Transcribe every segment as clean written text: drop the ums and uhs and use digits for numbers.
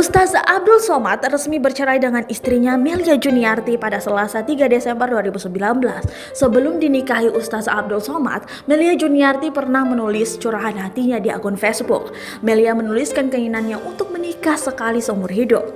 Ustaz Abdul Somad resmi bercerai dengan istrinya Melia Juniarti pada Selasa 3 Desember 2019. Sebelum dinikahi Ustaz Abdul Somad, Melia Juniarti pernah menulis curahan hatinya di akun Facebook. Melia menuliskan keinginannya untuk menikah sekali seumur hidup.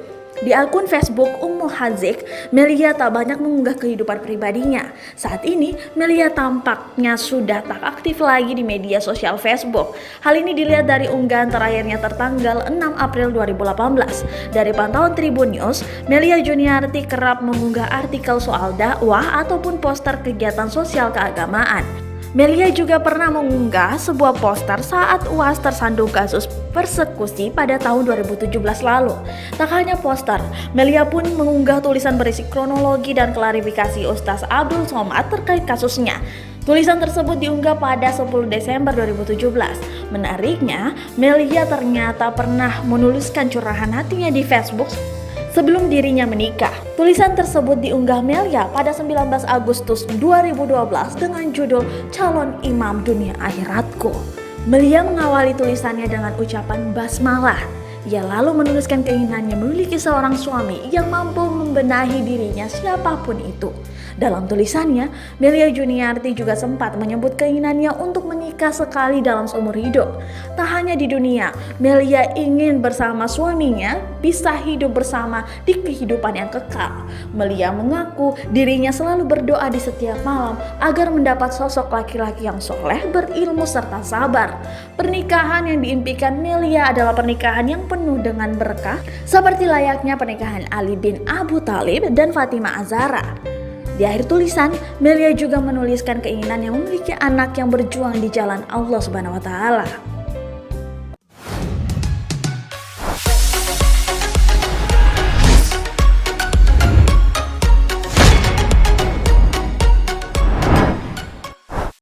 Di akun Facebook Ummu Hazik, Melia tak banyak mengunggah kehidupan pribadinya. Saat ini, Melia tampaknya sudah tak aktif lagi di media sosial Facebook. Hal ini dilihat dari unggahan terakhirnya tertanggal 6 April 2018. Dari pantauan Tribun News, Melia Juniarti kerap mengunggah artikel soal dakwah ataupun poster kegiatan sosial keagamaan. Melia juga pernah mengunggah sebuah poster saat UAS tersandung kasus persekusi pada tahun 2017 lalu. Tak hanya poster, Melia pun mengunggah tulisan berisi kronologi dan klarifikasi Ustaz Abdul Somad terkait kasusnya. Tulisan tersebut diunggah pada 10 Desember 2017. Menariknya, Melia ternyata pernah menuliskan curahan hatinya di Facebook sebelum dirinya menikah. Tulisan tersebut diunggah Melia pada 19 Agustus 2012 dengan judul Calon Imam Dunia Akhiratku. Melia mengawali tulisannya dengan ucapan basmalah. Ia lalu menuliskan keinginannya memiliki seorang suami yang mampu membenahi dirinya siapapun itu. Dalam tulisannya, Melia Juniarti juga sempat menyebut keinginannya untuk menikah sekali dalam seumur hidup. Tak hanya di dunia, Melia ingin bersama suaminya bisa hidup bersama di kehidupan yang kekal. Melia mengaku dirinya selalu berdoa di setiap malam agar mendapat sosok laki-laki yang soleh, berilmu serta sabar. Pernikahan yang diimpikan Melia adalah pernikahan yang penuh dengan berkah, seperti layaknya pernikahan Ali bin Abu Thalib dan Fatimah Az-Zahra. Di akhir tulisan, Melia juga menuliskan keinginannya memiliki anak yang berjuang di jalan Allah Subhanahu wa Ta'ala.